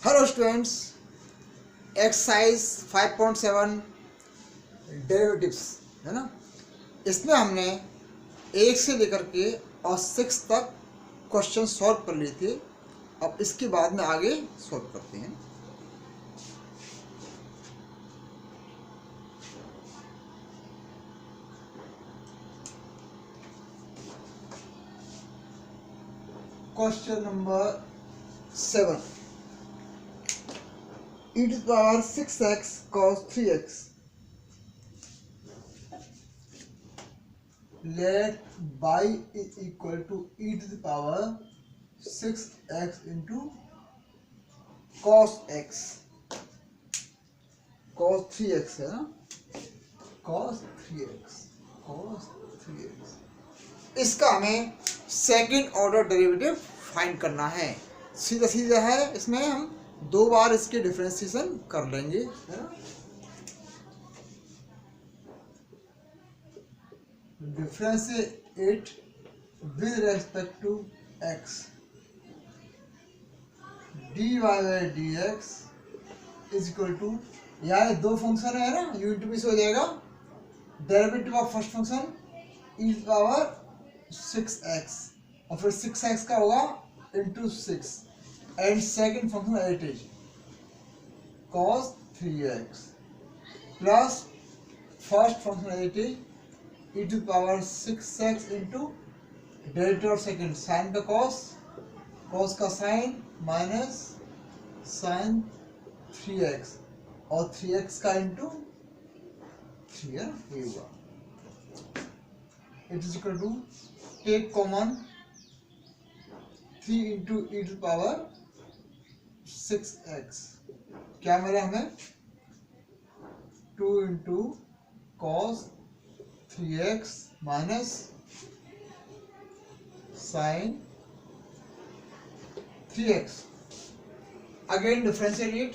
Hello students, exercise 5.7 derivatives है ना। इसमें हमने 1 से लेकर के और 6 तक क्वेश्चन सॉल्व कर लिए थे। अब इसके बाद में आगे सॉल्व करते हैं। Question number 7, e to the power 6x cos 3x. Let y is equal to e to the power 6x into cos x. cos 3x है ना, cos 3x. इसका हमें सेकंड ऑर्डर डेरिवेटिव फाइंड करना है। सीधा सीधा है, इसमें हम 2 बार इसके डिफरेंशिएशन कर लेंगे, है ना। Differentiate with respect to x, dy by d x is equal to, यहाँ 2 फंक्शन है ना, यूनिट में से हो जाएगा derivative of first function e to power 6x और फिर 6x का होगा into 6 and second function at is cos 3x plus first function at is e to power 6x into derivative of second sine का cos का sine minus sine 3x और 3x का into 3 है, ये हुआ। It is equal to take common 3 into e to power 6x, क्या मिला हमें 2 into cos 3x minus sine 3x। Again differentiate it,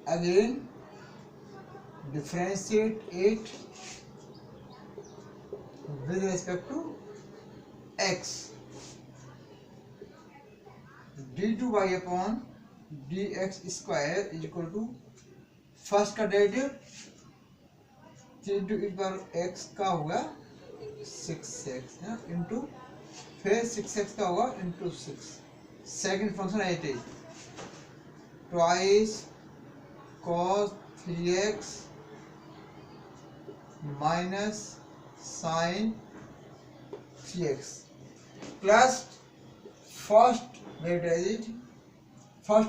again differentiate it with respect to x, d2y upon dx square is equal to first का derivative 3 into ई पर x का होगा 6x है into फिर 6x का होगा into 6, second function at is twice cos 3x minus sine 3x plus first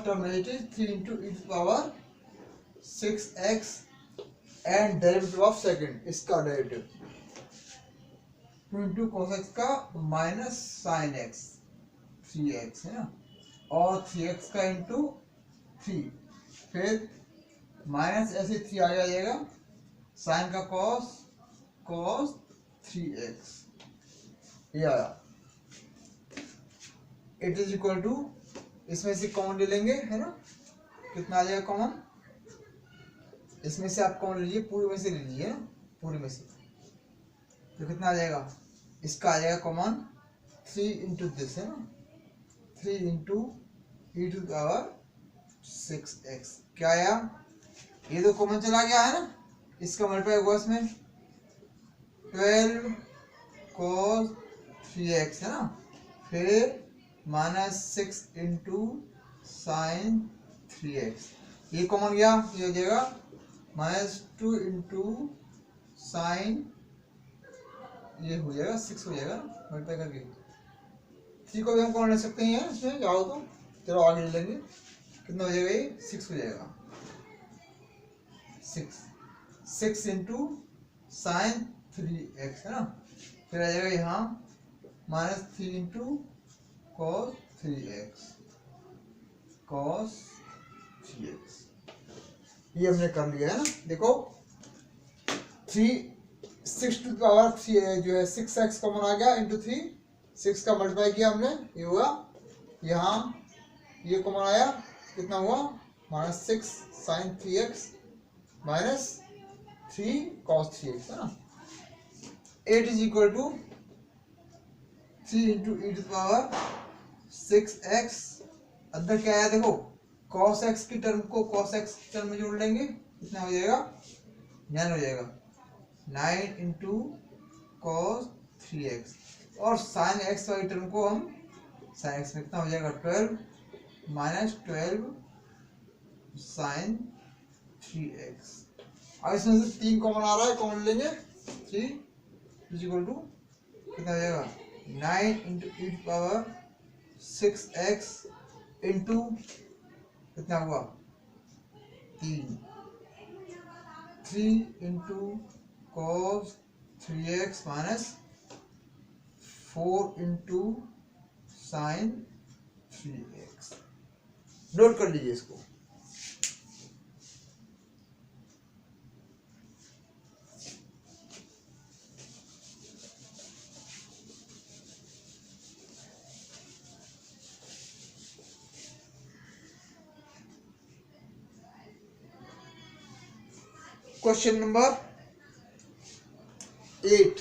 term is 3 into e to power 6x and derivative of second, इसका derivative 2 into cos x का minus sine x 3x है ना, और 3x का into 3 फिर minus ऐसे 3 आ जाएगा, sign का cos 3x ये आया। इट इज इक्वल टू, इसमें से कॉमन ले लेंगे है ना, कितना आ जाएगा कॉमन, इसमें से आप कॉमन लीजिए, पूरे में से ले लीजिए ना, पूरे में से तो कितना आ जाएगा, इसका आ जाएगा कॉमन 3 इंटू दिस है ना, 3 into e to power 6x, क्या आया, ये तो कॉमन चला गया है ना, इसका मल्टीप्लाई होगा इसमें 12 cos 3x है ना, फिर माइनस 6 इंटू साइन 3x, ये कॉमन गया, ये हो जाएगा माइनस 2 इंटू साइन, ये हो जाएगा 6 हो जाएगा मल्टीप्लाई करके, 3 को भी हम कॉमन ले सकते हैं इसमें, जाओ तो चलो आगे ले लेंगे, कितना हो जाएगा, ये 6 हो जाएगा, 6 इंटू साइन 3x है ना, फिर आ जाएगा यहाँ माइनस 3 इंटू cos 3x, ये हमने कर लिया है ना। देखो 6 टू पावर 3 जो है 6x कॉमन आ गया इंटू 3, 6 का मल्टीप्लाई किया हमने, ये हुआ, यहाँ ये कॉमन आया, कितना हुआ minus 6 sign 3x minus 3 cos 3x है ना। 8 is equal to 3 into e to power 6x, अंदर क्या है देखो, cos x की टर्म को cos x टर्म में जोड़ लेंगे, कितना हो जाएगा 9 हो जाएगा, 9 इंटू cos 3x, और sin x वाली टर्म को हम sin x में कितना हो जाएगा 12 माइनस 12 sin 3x। अब इसमें से 3 कॉमन आ रहा है, कॉमन लेंगे, 3 इज इक्वल टू कितना हो जाएगा 9 into e power 6x into कितना हुआ 3 into cos 3x minus 4 into sign 3x। Note कर लीजिए इसको। क्वेश्चन नंबर 8,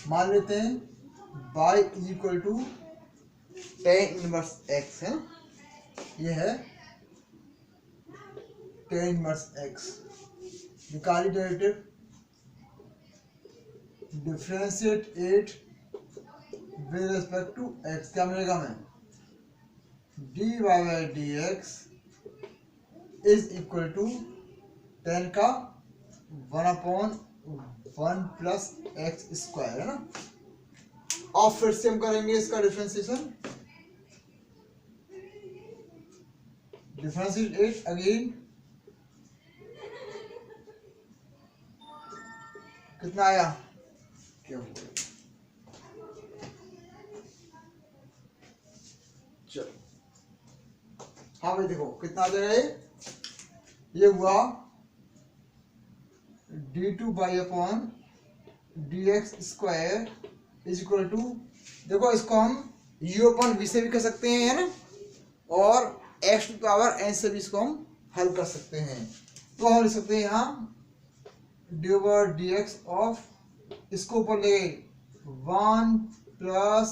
मान लेते हैं y is equal to tan inverse x है, ये है tan इनवर्स x। निकाली derivative, differentiate 8 with respect to x, क्या मिलेगा हमें dy by dx is equal to 10 का 1/1 प्लस एक्स स्क्वायर है ना। और फिर से हम करेंगे इसका डिफरेंशिएशन, डिफरेंशिएट 8 अगेन, कितना आया, क्या हुआ, चलो हाँ भाई देखो कितना आ जाएगा, ये हुआ d2 by upon dx square is equal to, देखो इसको हम u अपॉन v से भी कर सकते हैं है ना, और x टू पावर n से भी इसको हम हल कर सकते हैं। तो हम लिख सकते हैं यहाँ d ओवर dx ऑफ, इसको ऊपर ले गए 1 plus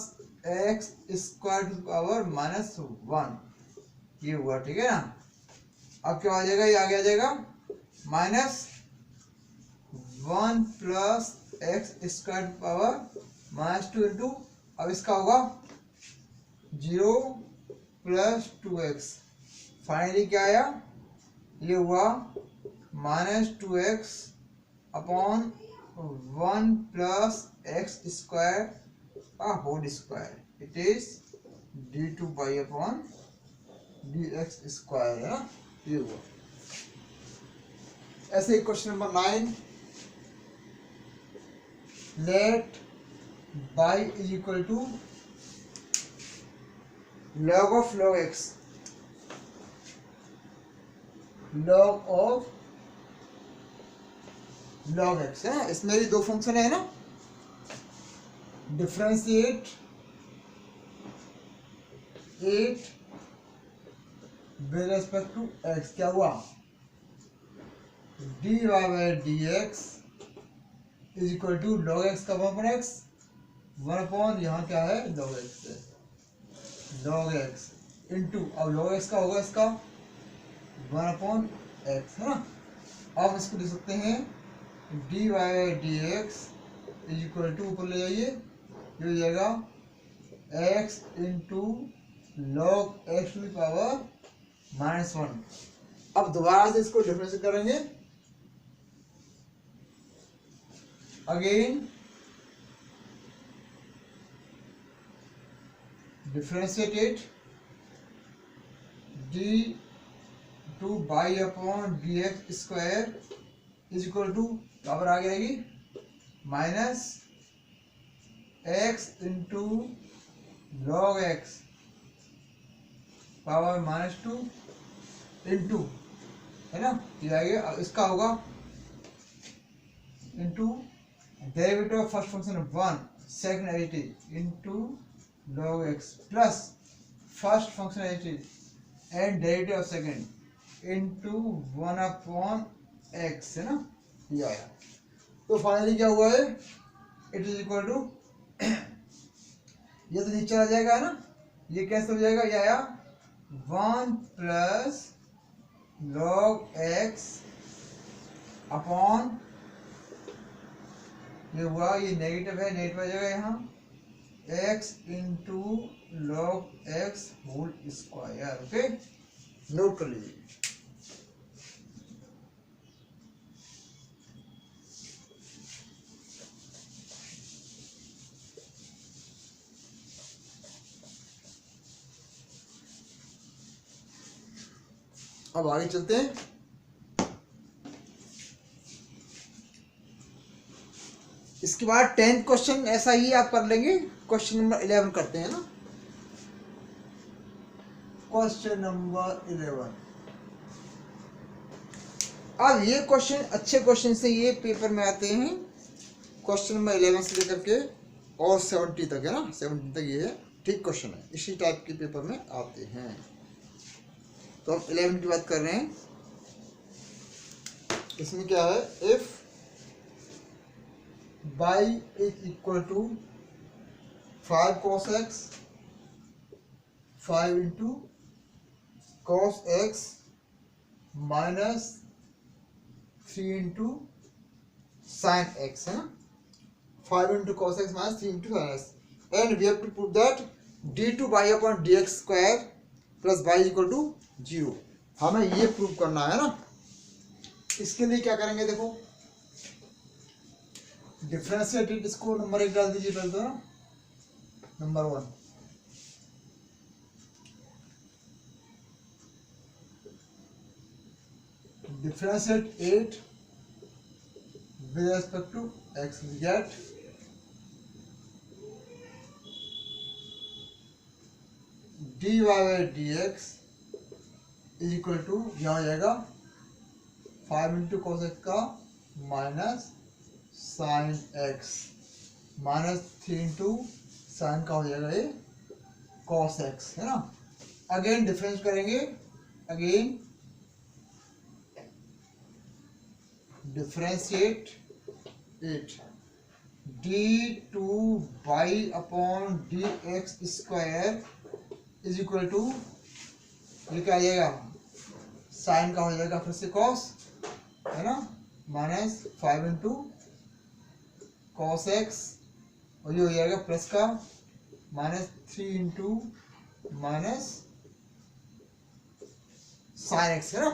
x square to power minus 1, ये हुआ, ठीक है ना। अब क्या आ जाएगा, ये आगे आ जाएगा minus 1 plus x square power minus 2 into, अब इसका होगा 0 प्लस 2x, फाइनली क्या आया, ये हुआ minus 2x upon 1 plus x square का whole square, it is d2 by upon dx square है ना, ये हुआ। ऐसे ही question number 9, let y is equal to log of log x, log of log x है, इसमें भी दो फंक्शन है ना, differentiate 8 with respect to x, क्या हुआ dy by dx is equal to log x का 1/x, 1 यहाँ क्या है log x है, log x इंटू, अब log x का होगा इसका 1/x है ना। अब इसको लिख सकते हैं dy by dx is equal to, ऊपर ले जाइए, ये हो जाएगा x into log x to the power minus 1। अब दोबारा से इसको डिफरेंशिएट करेंगे, again differentiate d2 by upon dx square is equal to, power आ जाएगी minus x into log x power minus 2 into, है ना, ये आ गया। इसका होगा into derivative of first function 1 second derivative into log x plus first function derivative and derivative of second into 1/x है ना, ये आया। तो फाइनली क्या हुआ है, इट इज इक्वल टू ये तो नीचे चला जाएगा ना, ये कैसे हो जाएगा, ये आया 1 प्लस लॉग एक्स अपॉन, ये हुआ, ये नेगेटिव है, नेगेटिव आ जाएगा यहाँ x into log x whole square. Okay, note कर लीजिए। अब आगे चलते हैं। इसके बाद 10th क्वेश्चन ऐसा ही आप कर लेंगे। क्वेश्चन नंबर 11 करते हैं ना। Question number 11। अब ये क्वेश्चन अच्छे क्वेश्चन से ये पेपर में आते हैं। क्वेश्चन नंबर 11 से लेकर के और 70 तक है ना, 70 तक ये ठीक क्वेश्चन है, इसी टाइप के पेपर में आते हैं। तो हम 11 की बात कर रहे हैं। इसमें क्या है, if y is equal to 5 cos x 5 into cos x minus 3 into sin x है ना, 5 into cos x minus 3 into sin x, and we have to prove that d2y upon dx square plus y equal to 0। हमें ये prove करना है ना। इसके लिए क्या करेंगे, देखो डिफरेंशिएटेड, इसको नंबर 1 डाल दीजिए पहले तो ना, number 1। Differentiate 8 with respect to x, we get dy by dx is equal to, यहाँ हो जाएगा 5 इंटू cos x का minus sine x minus 3 into sine का हो जाएगा ये cos x है ना। अगेन डिफरेंस करेंगे, again differentiate it, d2y upon dx square is equal to, ये क्या आ जाएगा, साइन का हो जाएगा फिर से cos है ना, माइनस 5 इंटू cos x, और ये हो जाएगा प्लस का minus 3 into minus sine x है ना।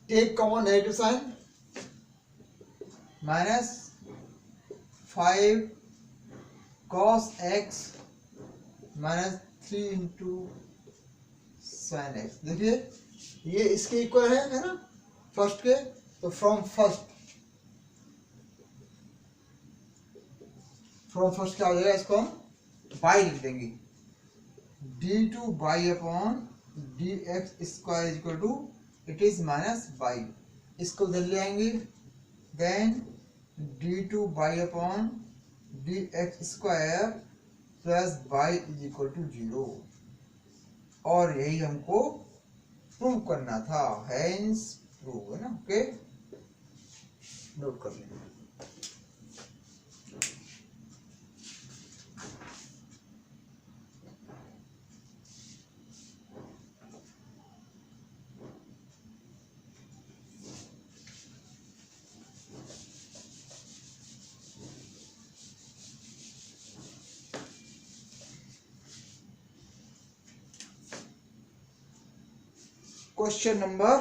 Take common negative sign, minus 5 cos x minus 3 into sine x. देखिए ये इसके इक्वल है ना फर्स्ट के, तो फ्रॉम फर्स्ट क्या हो जाएगा, इसको हम बाई लिख देंगे, d2y upon dx square is equal to, it is minus y, इसको इधर ले आएंगे, then d2y upon dx square plus by is equal to 0, और यही हमको प्रूव करना था, हेंस प्रूव है ना। ओके, नोट कर लेंगे। क्वेश्चन नंबर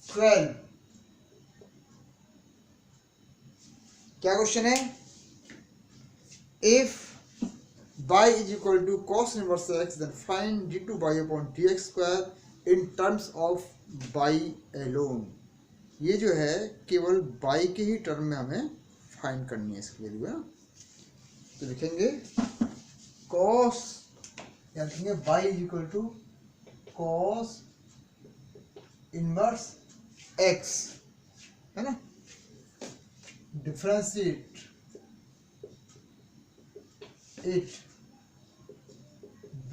12, क्या क्वेश्चन है, if y is equal to cos inverse x then find d2y upon dx square in terms of y alone. ये जो है केवल y के ही टर्म में हमें फाइंड करनी है इसकी वैल्यू है ना। तो लिखेंगे cos, या लिखेंगे y is equal to cos inverse x है ना, differentiate it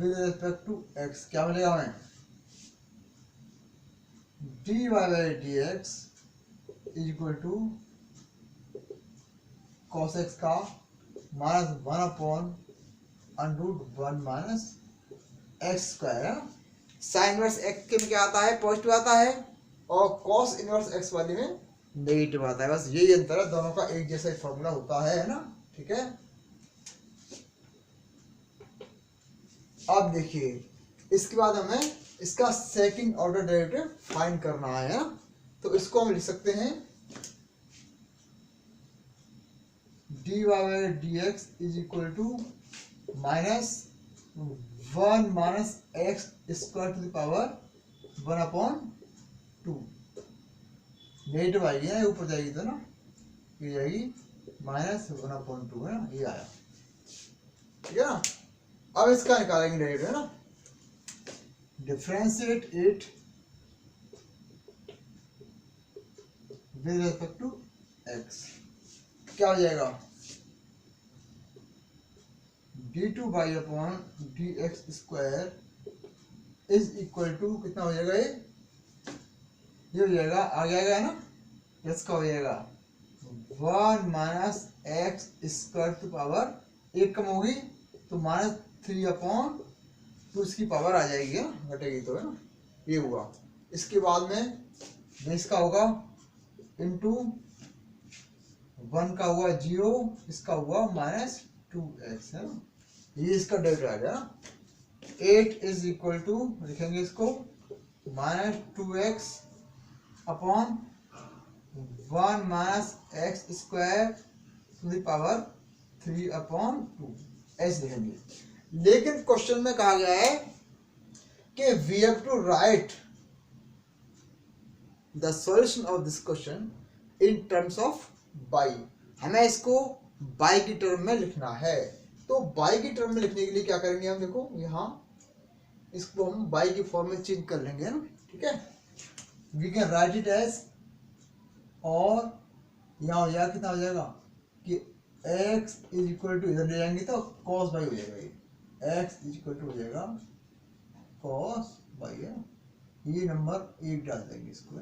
with respect to x, क्या मिलेगा हमें, dy by dx is equal to cos x का माइनस 1 अपॉन √1 माइनस एक्स स्क्वायर है। साइन इनवर्स एक्स के में क्या आता है, पॉजिटिव आता है, और कॉस इनवर्स एक्स वाले में नेगेटिव आता है। बस यही अंतर है, दोनों का एक जैसा फॉर्मूला होता है ना। ठीक है, अब देखिए इसके बाद हमें इसका सेकंड ऑर्डर डेरिवेटिव फाइंड करना है ना। तो इसको हम लिख सकते हैं dy/dx is equal to minus 1 minus x square to the power 1/2। Negative आएगी ना, ऊपर जाएगी तो ना, ये जाएगी -1/2 है ना, ये आया। ठीक है ना, अब इसका निकालेंगे डेरिवेटिव है ना। Differentiate it with respect to x, क्या हो जाएगा, d2/dx square is equal to कितना हो जाएगा, ये हो जाएगा, आगे आएगा ना, इसका हो जाएगा 1 minus x square to power 1 कम होगी तो -3/2 इसकी पावर आ जाएगी ना, घटेगी तो है ना, ये हुआ। इसके बाद में इसका होगा इंटू 1 का हुआ 0, इसका हुआ -2x है ना, ये इसका डेरिवेटिव आ गया ना। 8 इज इक्वल टू लिखेंगे इसको -2x upon 1 minus x square to the power 3/2 ऐसे लिखेंगे। लेकिन क्वेश्चन में कहा गया है कि we have to write the solution of this question in terms of by, हमें इसको बाई की टर्म में लिखना है। तो बाई की टर्म में लिखने के लिए क्या करेंगे हम, देखो यहाँ इसको हम बाई की फॉर्म में चेंज कर लेंगे ना। ठीक है, we can write it as, और यहाँ हो जाएगा कितना हो जाएगा कि x इज इक्वल टू, इधर ले जाएंगे तो cos बाई हो जाएगा, ये x इज इक्वल टू हो जाएगा cos बाई है, ये नंबर 1 डाल देंगे इसको।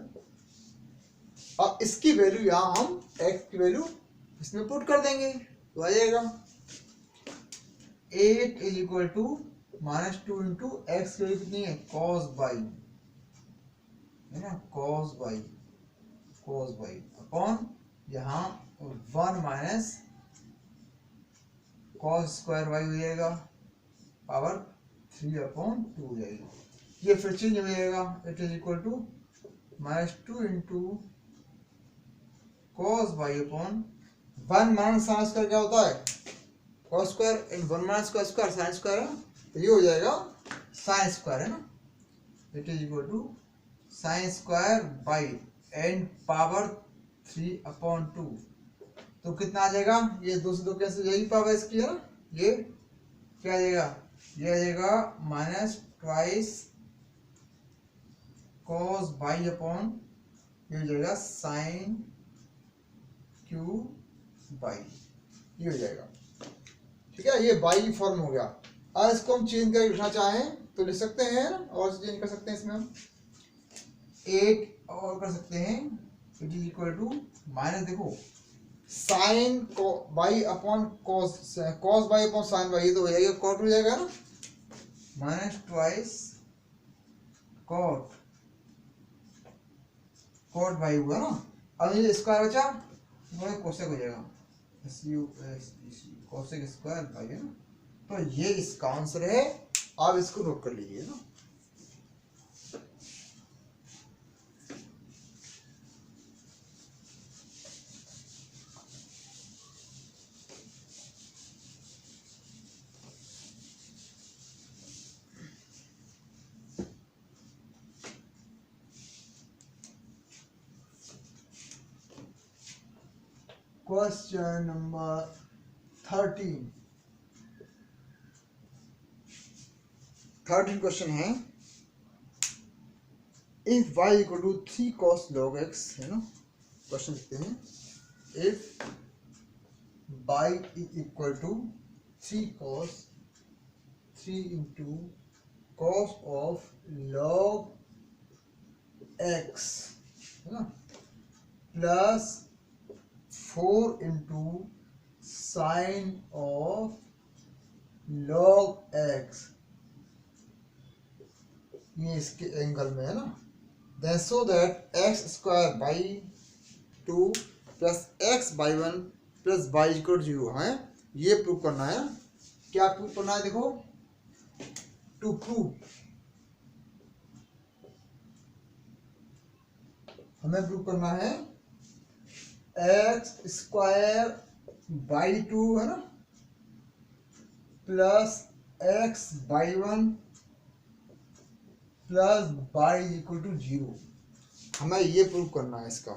अब इसकी वैल्यू यहाँ हम x की वैल्यू इसमें पुट कर देंगे तो आ जाएगा 8 is equal to -2 into x की वैल्यू कितनी है, cos बाई है ना, cos बाई अपॉन यहाँ 1 माइनस cos स्क्वायर बाई हो जाएगा, पावर 3/2 हो जाएगी। ये फिर चेंज हो जाएगा, it is equal to -2 into cos by upon 1 minus sine square क्या होता है, cos square, in 1 minus cos square sine square है, तो ये हो जाएगा साइन स्क्वायर है ना, it is equal to sine square by and power 3/2। तो कितना आ जाएगा, ये 2 से 2 कैसे जाएगी, पावर इसकी है ना, ये क्या आ जाएगा, ये आ जाएगा -2 cos बाई अपॉन ये हो जाएगा साइन क्यू बाई, ये हो जाएगा। ठीक है, ये बाई की फॉर्म हो गया। अब इसको हम चेंज करके लिखना चाहें तो लिख सकते हैं, और चेंज कर सकते हैं, इसमें हम 8 और कर सकते हैं, it is equal to minus, देखो sine by upon cos by upon sine by, ये तो हो जाएगा कॉट हो जाएगा ना, -2 कॉट बाई हुआ ना। अब ये स्क्वायर बचा, वो कोसेक हो जाएगा, कोसेक स्क्वायर बाई है ना, तो ये इसका आंसर है। आप इसको नोट कर लीजिए ना। क्वेश्चन नंबर 13 क्वेश्चन है, if y equal to 3 cos log x है ना, क्वेश्चन लिखते हैं, if y is equal to 3 cos 3 into cos of log x है ना, plus 4 into sine of log x, ये इसके एंगल में है ना, then so that x square by 2 plus x by 1 plus by equal 0 है, ये प्रूव करना है। क्या प्रूव करना है? देखो, टू प्रूव, हमें प्रूव करना है एक्स स्क्वायर बाई 2 है ना plus x by 1 plus by equal to 0, हमें ये प्रूव करना है इसका।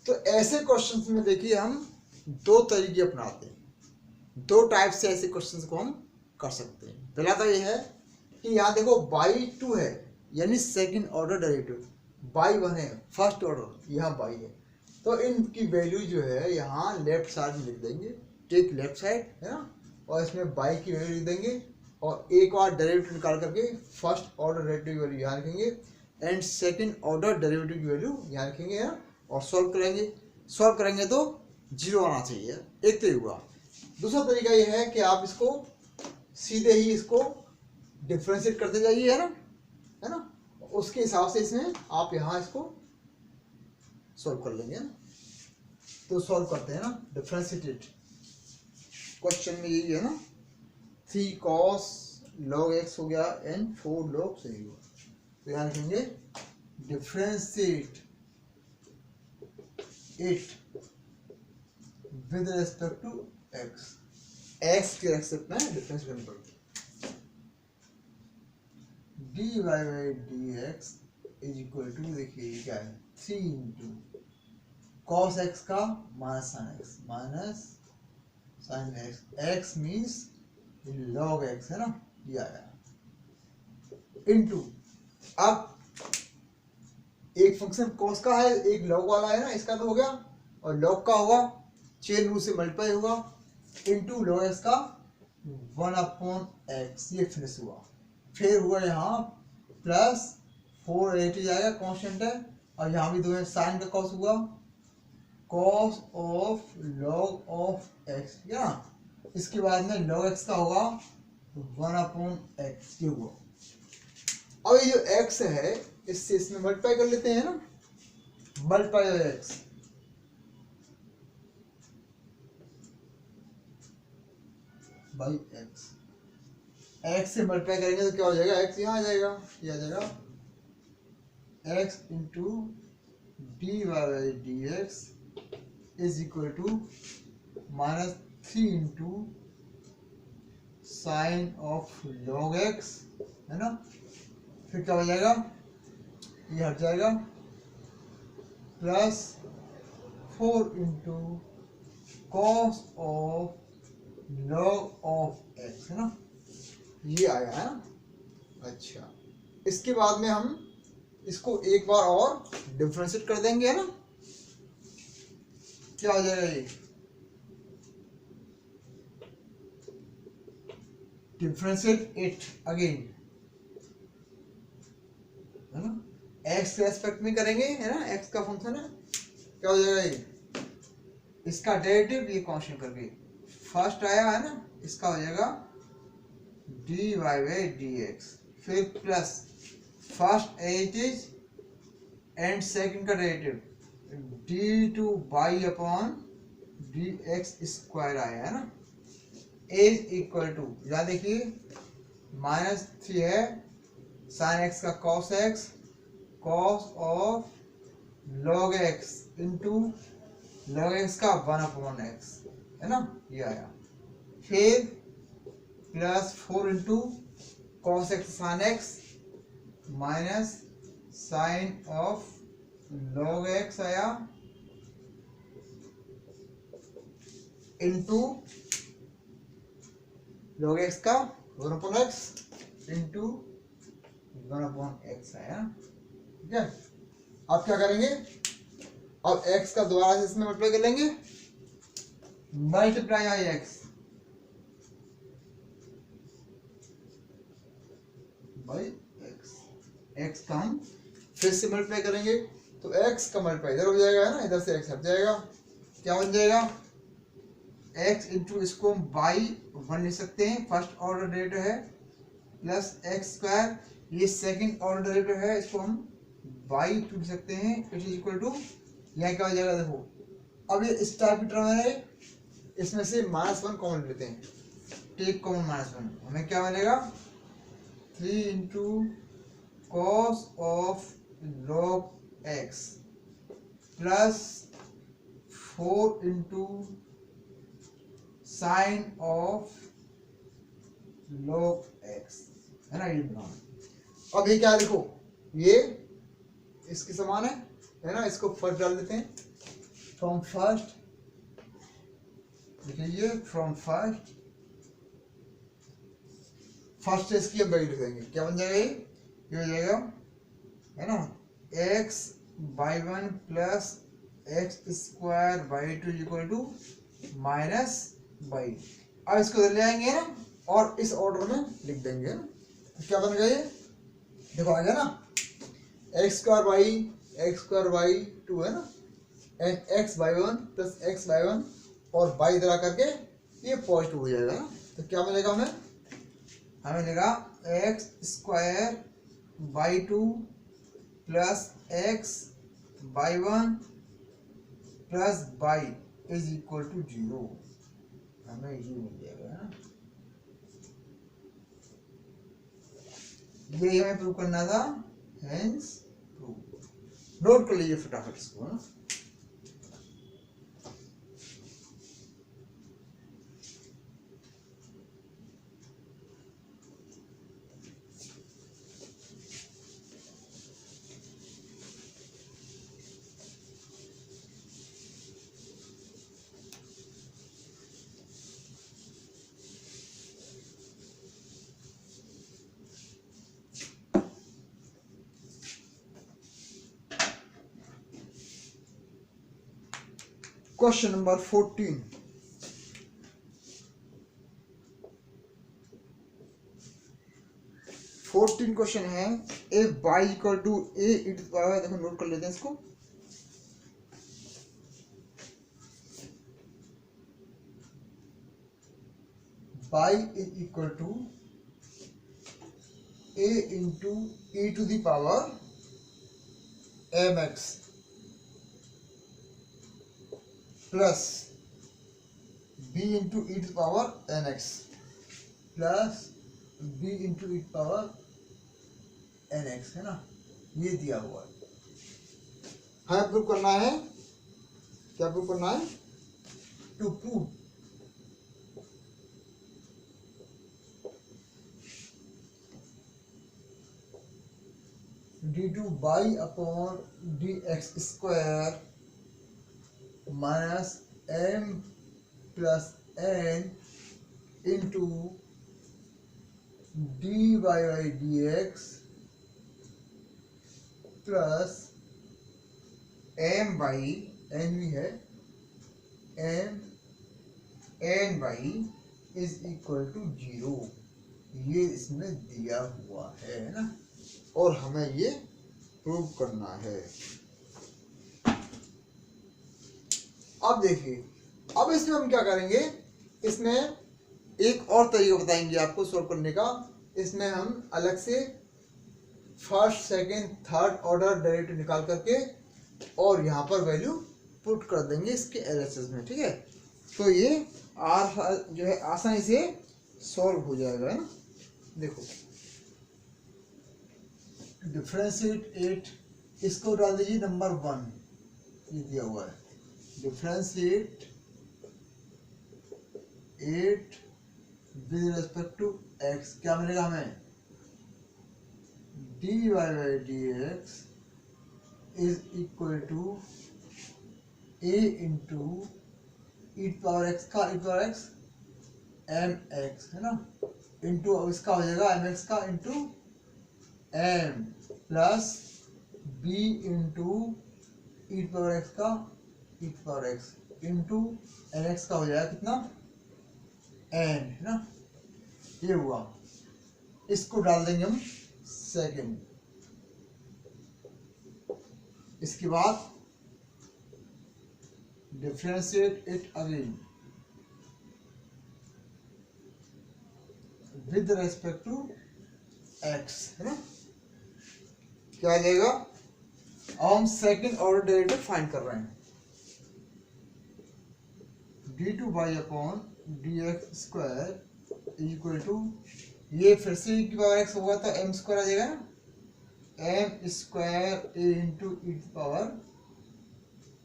तो ऐसे क्वेश्चंस में देखिए हम दो तरीके अपनाते हैं, दो टाइप से ऐसे क्वेश्चंस को हम कर सकते हैं। पहला तो ये है कि यहाँ देखो बाई 2 है यानी सेकंड ऑर्डर डेरिवेटिव, बाई 1 है फर्स्ट ऑर्डर, यहाँ बाई है, तो इनकी वैल्यू जो है यहाँ लेफ्ट साइड में लिख देंगे, टेक लेफ्ट साइड है ना, और इसमें बाई की वैल्यू लिख देंगे और एक और डेरिवेटिव निकाल करके फर्स्ट ऑर्डर डेरिवेटिव की वैल्यू यहाँ लिखेंगे एंड सेकंड ऑर्डर डेरिवेटिव की वैल्यू यहाँ लिखेंगे है, और सॉल्व करेंगे तो 0 आना चाहिए। एक तो हुआ। दूसरा तरीका ये है कि आप इसको सीधे ही इसको डिफ्रेंशिएट करते जाइए है ना, उसके हिसाब से इसमें आप यहाँ इसको सॉल्व कर लेंगे ना। तो सॉल्व करते हैं ना, डिफ्रेंशिएटेड क्वेश्चन में यही है ना, 3 cos log x हो गया एंड 4 log सही हुआ, तो यहाँ लिखेंगे differentiate it with respect to x, x के रेस्पेक्ट में डिफरेंस करना पड़ेगा। dy by dx is equal to, देखिए क्या है, 3 इंटू cos x का minus sine x, x means log x है ना, ये आया इंटू, अब एक फंक्शन cos का है एक log वाला है ना, इसका तो हो गया, और log का होगा चेन रूल से मल्टीप्लाई होगा इंटू log x का 1/x, ये फिनिश हुआ। फिर हुआ यहाँ प्लस 480 जाएगा, कांस्टेंट है, और यहाँ भी 2 साइन का कॉस हुआ, cos of log of x, क्या, इसके बाद में log x का होगा 1/x, ये हुआ। अब ये जो x है इससे इसमें मल्टीप्लाई कर लेते हैं ना, multiply by x, by x से मल्टीप्लाई करेंगे तो क्या हो जाएगा, x यहाँ आ जाएगा, ये आ जाएगा x into d y d x is equal to -3 into sine of log x है ना, फिर क्या हो जाएगा, ये हट जाएगा, plus 4 into cos of log of x है ना, ये आया है ना। अच्छा, इसके बाद में हम इसको एक बार और डिफरेंशिएट कर देंगे है ना, क्या हो जाएगा, ये डिफरेंशिएट इट अगेन है ना, x के एस्पेक्ट में करेंगे है ना, x का फंक्शन है, क्या हो जाएगा, ये इसका डेरिवेटिव ये कांस्टेंट करके फर्स्ट आया है ना, इसका हो जाएगा dy बाई dx, फिर plus first at is and second का derivative d2 by upon dx square आया है ना, इज इक्वल टू, यहाँ देखिए -3 है, साइन x का cos x, cos of log x into log x का 1/x है ना, ये आया, फिर plus 4 into cos x sine x minus sine of log x आया इंटू log x का 1/x इंटू 1/x आया, ठीक है। अब क्या करेंगे, अब x का दोबारा से इसमें मल्टीप्लाई कर लेंगे, multiply by x by x का हम फिर से मल्टीप्लाई करेंगे, तो x का मल्टीप्लाई इधर हो जाएगा है ना, इधर से x हट जाएगा, क्या बन जाएगा एक्स इंटू इसको हम बाई वन लिख सकते हैं, फर्स्ट ऑर्डर डेरिवेटिव है, प्लस एक्स स्क्वायर, ये सेकंड ऑर्डर डेरिवेटिव है, इसको हम बाई टू लिख सकते हैं, इट इज इक्वल टू, यहाँ क्या हो जाएगा देखो, अब ये इस टाइप की टर्म है, इसमें से -1 कॉमन लेते हैं, टेक कॉमन -1, हमें क्या मिलेगा 3 into cos of log x plus 4 into sine of log x, है ना, ये बनाना। अब ये क्या लिखो, ये इसके समान है ना, इसको फर्स्ट डाल देते हैं, फ्रॉम फर्स्ट, देखिए फ्रॉम फर्स्ट से इसकी अब वैल्यू लिख देंगे, क्या बन जाएगा ये हो जाएगा, है ना, x by one plus x square by two equal to minus by, अब इसको इधर ले आएंगे ना और इस ऑर्डर में लिख देंगे ना, तो क्या बन गया ये देखो, आ गया ना, एक्स स्क्वायर बाई टू है ना, and x by one plus x by one, और बाई इधर करके ये पॉजिटिव हो जाएगा ना, तो क्या मिलेगा हमें मिलेगा x square by two plus x by one plus by is equal to 0, हमें ये मिल जाएगा ना, ये हमें प्रूव करना था, हेंस प्रूव। नोट कर लीजिए फटाफट इसको ना। क्वेश्चन नंबर 14, क्वेश्चन है, if y equal to a into power, देखो नोट कर लेते हैं इसको, y is equal to a into e to the power mx plus b into e to power nx plus b into e power nx, है ना, ये दिया हुआ है, हमें प्रूव करना है, क्या प्रूव करना है, to prove d two by upon d x square minus m plus n into d y by d x plus m by n भी है, m n by is equal to 0, ये इसमें दिया हुआ है ना, और हमें ये प्रूव करना है। अब देखिए, अब इसमें हम क्या करेंगे, इसमें एक और तरीका बताएंगे आपको सोल्व करने का, इसमें हम अलग से first second third order derivative निकाल करके और यहाँ पर वैल्यू पुट कर देंगे इसके एलएचएस में, ठीक है, तो ये जो है आसानी से सॉल्व हो जाएगा, है ना। देखो डिफरेंशिएट 8, इसको डाल दीजिए नंबर 1, ये दिया हुआ है, differentiate 8 with respect to x, क्या मिलेगा हमें, dy by d x is equal to a into e power x का e power x m x, है ना, इंटू अब इसका हो जाएगा एम एक्स का into m plus b into e power x का e power x into n x का हो जाएगा कितना, एन, है ना, ये हुआ, इसको डाल देंगे हम सेकंड, इसके बाद differentiate it again, with respect to x, है ना। क्या आ जाएगा, अब हम सेकेंड ऑर्डर डेरिवेटिव फाइंड कर रहे हैं। d2y upon dx square equal to, ये फिर से e की पावर x होगा तो m स्क्वायर आ जाएगा ना, m square a into e to power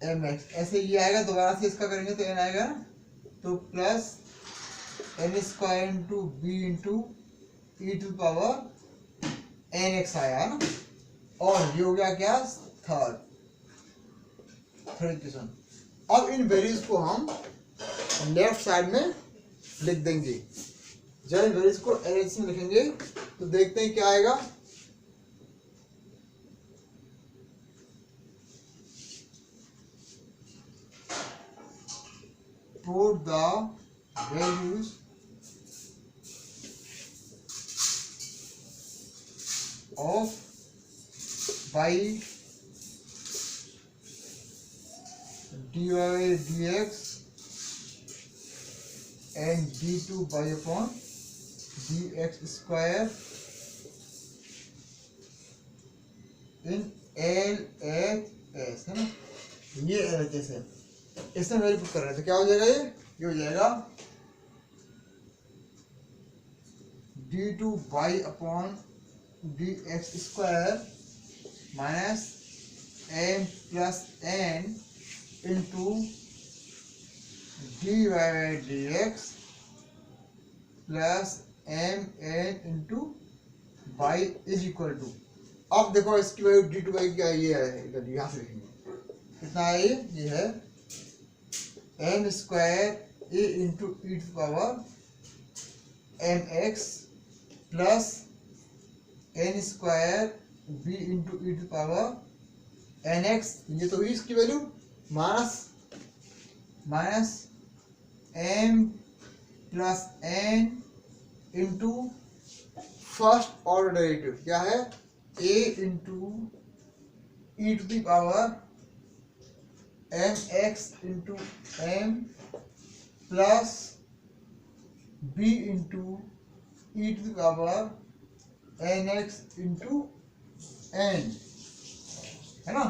m x, ऐसे ये आएगा, दोबारा से इसका करेंगे तो n आएगा ना, तो plus n square into b into e to power n x आया ना, और ये हो गया क्या, थर्ड इक्वेशन। अब इन वैल्यूज को हम लेफ्ट साइड में लिख देंगे। जब इन वैल्यूज को एलएचसी में लिखेंगे तो देखते हैं क्या आएगा। Put the values of by dy dx and d2y upon dx square in LHS, है ना, ये LHS है, इसमें वैल्यू पुट कर रहे हैं तो क्या हो जाएगा, ये हो जाएगा d2y upon dx square minus m plus n into dy dx plus m n into y is equal to, अब देखो इसकी वैल्यू डी टू वाई क्या है, ये है, इधर यहाँ से लिखेंगे कितना है, ये है m square a into e to power m x plus n square b into e to power n x, ये तो हुई इसकी value, minus m plus n into first order derivative क्या है, a into e to the power m x into m plus b into e to the power n x into n, है ना।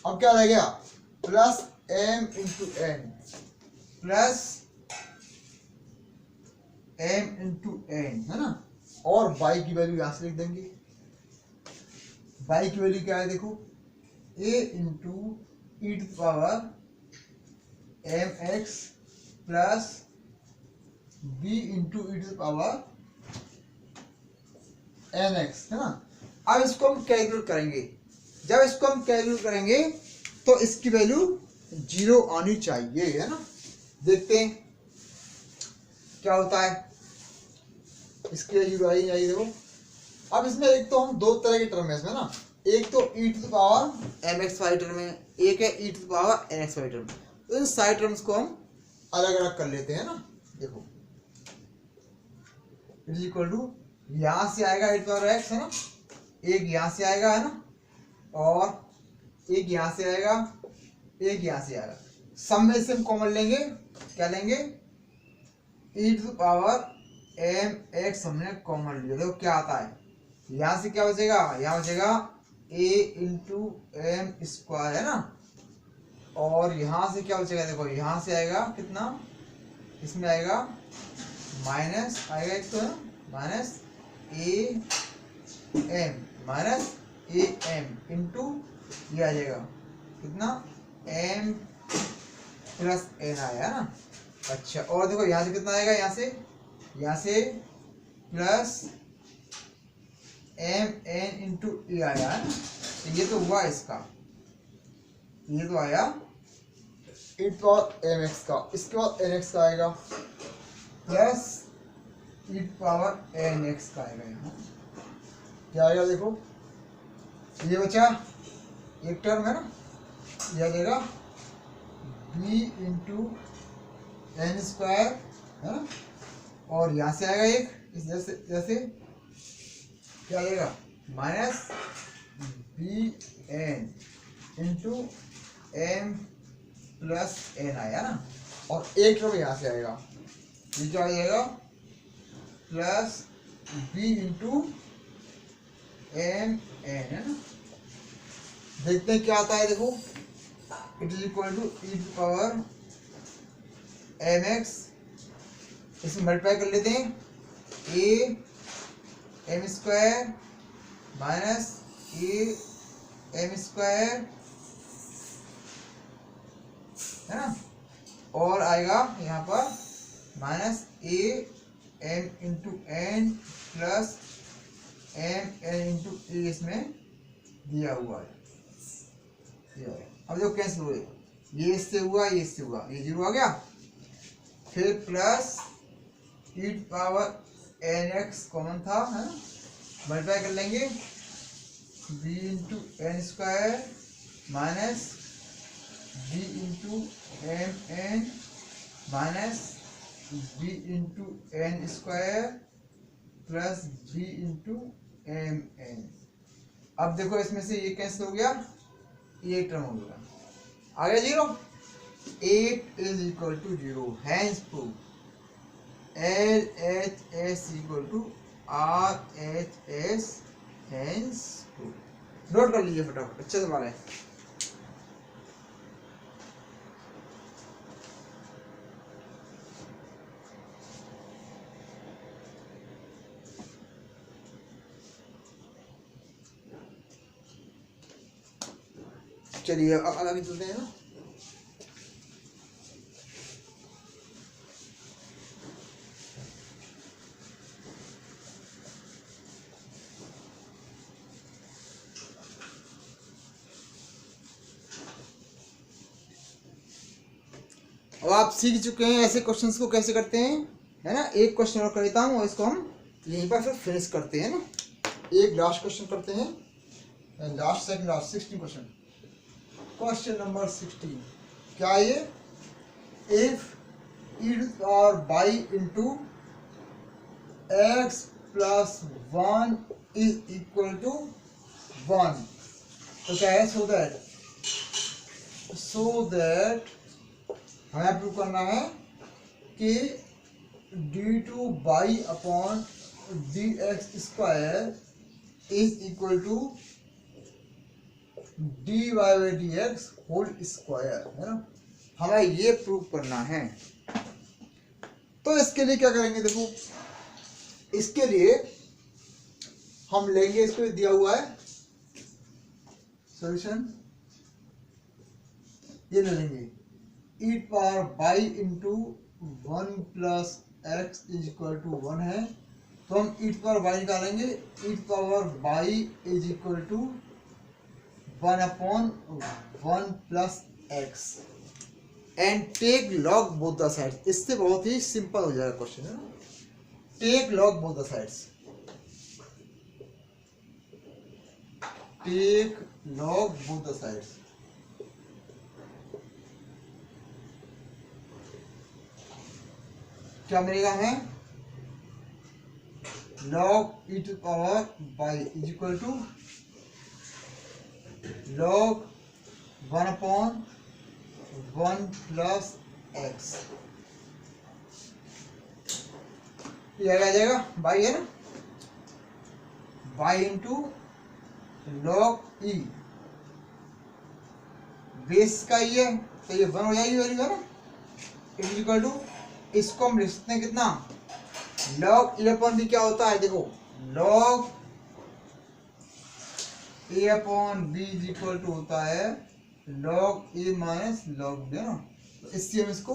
अब क्या रह गया, plus m into n plus m into n, है ना, और बाई की वैल्यू यहां से लिख देंगे। बाई की वैल्यू क्या है, देखो a into e to power m x plus b into e to power n x, है ना। अब इसको हम कैलकुलेट करेंगे, जब इसको हम कैलकुलेट करेंगे तो इसकी वैल्यू 0 आनी चाहिए, है ना। देखते हैं क्या होता है, इसकी वैल्यू आई नहीं, देखो। अब इसमें एक तो हम दो तरह की टर्म है इसमें ना, एक तो e to the power m x y term है, एक है e to the power n x y term. तो इन सारी टर्म्स को हम अलग अलग कर लेते हैं ना, देखो इज इक्वल टू, यहाँ से आएगा ई टू पावर एक्स, है ना, एक यहाँ से आएगा, है ना, और एक यहाँ से आएगा, एक यहाँ से आएगा, सब में से हम कॉमन लेंगे, क्या लेंगे, ई टू पावर एम एक्स हमने कॉमन लिया, देखो क्या आता है, यहाँ से क्या बचेगा, यहाँ बचेगा ए इंटू एम स्क्वायर, है ना, और यहाँ से क्या बचेगा, देखो यहाँ से आएगा कितना, इसमें आएगा माइनस आएगा, एक तो है minus a m minus a m into ये आ जाएगा कितना, एम प्लस एन आया ना। अच्छा, और देखो यहाँ से कितना आएगा, यहाँ से प्लस एम एन इंटू ए आया है ना, तो ये तो हुआ इसका, ये तो आया ई पावर एम एक्स का, इसके बाद एन एक्स का आएगा plus e power n x का आएगा, यहाँ क्या आएगा, देखो ये बचा एक टर्म है ना, यह आ जाएगा बी इंटू एन स्क्वायर, है ना, और यहाँ से आएगा एक इस जैसे क्या आएगा, minus b n into m plus n आया ना, और एक टर्म यहाँ से आएगा, ये क्या आ जाएगा, plus b into m n, है ना। देखते हैं क्या आता है, देखो it is equal to e to power m x, इसमें मल्टीप्लाई कर लेते हैं, a m square minus a m square, है ना, और आएगा यहाँ पर minus a m into n plus m n into a, इसमें दिया हुआ है। अब जो कैंसिल हुए, ये इससे हुआ, ये इससे हुआ, ये जीरो आ गया, फिर plus e power n x common था, है ना, मल्टीप्लाई कर लेंगे, b into n square minus b into m n minus b into n square plus b into m n. अब देखो इसमें से ये कैंसिल हो गया, ये टर्म हो गया, आ गया zero. 8 is equal to zero, hence prove LHS equal to RHS, hence prove. Note कर लीजिए फटाफट, अच्छे से बात है। चलिए अब आगे चलते हैं ना। अब आप सीख चुके हैं ऐसे क्वेश्चंस को कैसे करते हैं, है ना। एक क्वेश्चन और कर देता हूँ और इसको हम यहीं पर फिर फिनिश करते हैं ना। एक लास्ट क्वेश्चन करते हैं, last second last 16 question. Question number 16 क्या ये, इफ ई और by into x plus 1 is equal to 1, तो क्या है, सो दैट हमें प्रूव करना है कि d two by upon d x square is equal to d y by d x whole square, है ना। हमें ये प्रूव करना है। तो इसके लिए क्या करेंगे, देखो इसके लिए हम लेंगे, इसको दिया हुआ है सॉल्यूशन, ये ले लेंगे e power y into 1 plus x is equal to 1 है, तो हम ई पावर बाई निकालेंगे, e power y is equal to 1 upon 1 plus x and take log both the sides. इससे बहुत ही सिंपल हो जाएगा क्वेश्चन, है ना। Take log both the sides, take log both the sides. क्या मिलेगा हमें, log e to power y is equal to log 1 upon 1 plus x, ये आ जाएगा बाई, है ना, by into log E, base का ये है तो ये 1 हो जाएगी वैल्यू, है ना, इज इक्वल टू, इसको हम लिख सकते हैं कितना, लॉग ए अपॉन बी क्या होता है, देखो log a upon b is equal to होता है log a minus log b, है ना। तो इससे हम इसको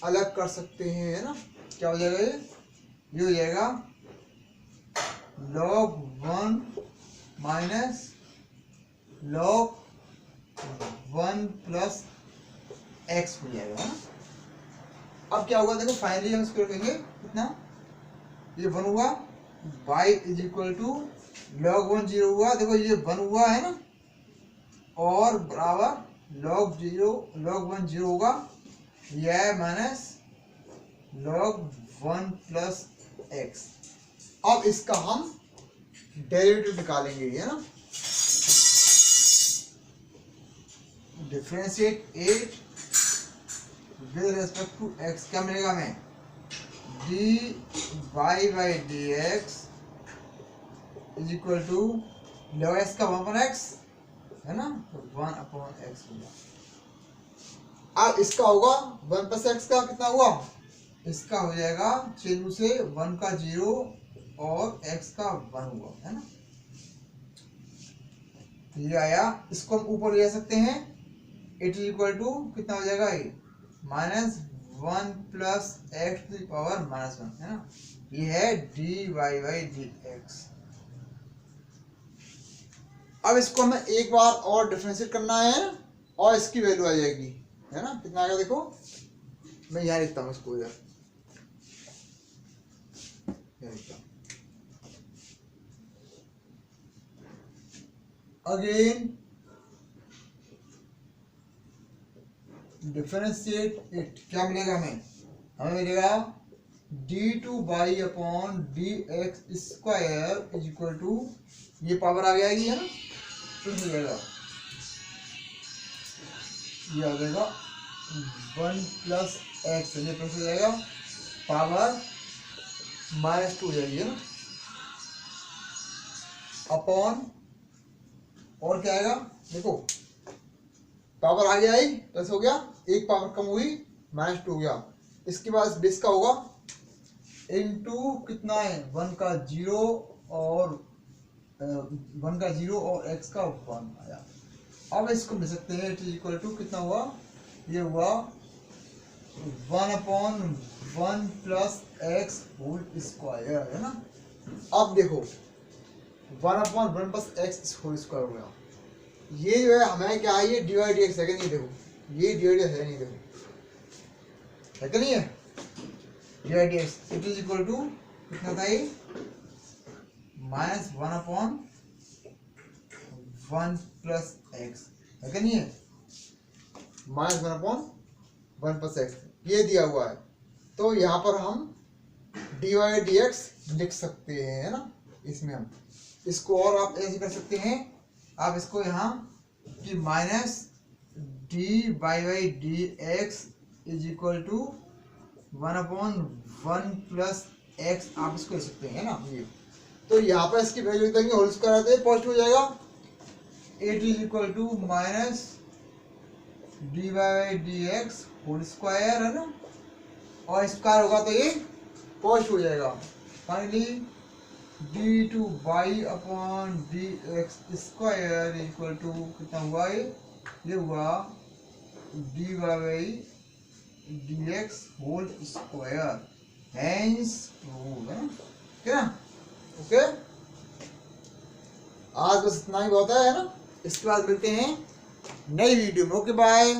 अलग कर सकते हैं, है ना। क्या हो जाएगा, ये हो जाएगा log 1 minus log 1 plus x हो जाएगा, है ना। अब क्या होगा, देखो फाइनली हम इसको रखेंगे कितना, ये 1 हुआ, y is equal to log 1 0 हुआ, देखो ये 1 हुआ, है ना, और बराबर लॉग 1 0 होगा, यह माइनस लॉग 1 प्लस एक्स। अब इसका हम डेरिवेटिव निकालेंगे, है ना। Differentiate 8 with respect to x, क्या मिलेगा हमें, d y by d x is equal to log x का 1/x है ना, तो 1/x होगा। अब इसका होगा 1+x का कितना हुआ, इसका हो जाएगा चिन्ह से 1 का 0 और x का 1 हुआ है ना, ये आया। इसको हम ऊपर ले जा सकते हैं, इट इज इक्वल टू कितना हो जाएगा, ये -1+x⁻1 है ना, ये है dy/dx। अब इसको हमें एक बार और डिफरेंशिएट करना है और इसकी वैल्यू आ जाएगी है ना, कितना आएगा देखो, मैं यहाँ लिखता हूँ इसको, इधर अगेन डिफरेंशिएट इट, क्या मिलेगा हमें, मिलेगा d2y/dx² इज इक्वल टू, ये पावर आ जाएगी है ना, तो हो जाएगा, ये आ जाएगा 1+x, ये प्लस हो जाएगा, पावर -2 हो जाएगी है ना, अपॉन, और क्या आएगा देखो, पावर आ गया, प्लस हो गया, एक पावर कम हुई, -2 हो गया। इसके बाद बेस का होगा इनटू कितना है, 1 का 0 और 1 का 0 और x का 1 आया। अब इसको मिल सकते हैं, इट इज इक्वल टू कितना हुआ, ये हुआ 1/1+x² है ना। अब देखो 1/1+x² हो गया, ये जो है हमें क्या है, ये dy/dx है कि नहीं, देखो ये dy/dx है नहीं, देखो है कि नहीं है, dy/dx it is equal to कितना था, ये -1/1+x है कि नहीं है, -1/1+x ये दिया हुआ है, तो यहाँ पर हम dy/dx लिख सकते हैं है ना, इसमें हम इसको और आप ऐसे कर सकते हैं, आप इसको यहाँ कि -dy/dx is equal to 1/1+x, आप इसको लिख सकते हैं ना, ये तो यहाँ पर इसकी वैल्यू देंगे, होल स्क्वायर आते हैं पॉजिटिव हो जाएगा, it is equal to -dy/dx whole square है ना, और स्क्वायर होगा तो ये पॉजिटिव हो जाएगा। फाइनली d2y/dx² इक्वल टू कितना हुआ, ये हुआ dy/dx whole square, hence proved है ना, क्या ओके। आज बस इतना ही बहुत है ना, इसके बाद मिलते हैं नई वीडियो में, ओके बाय।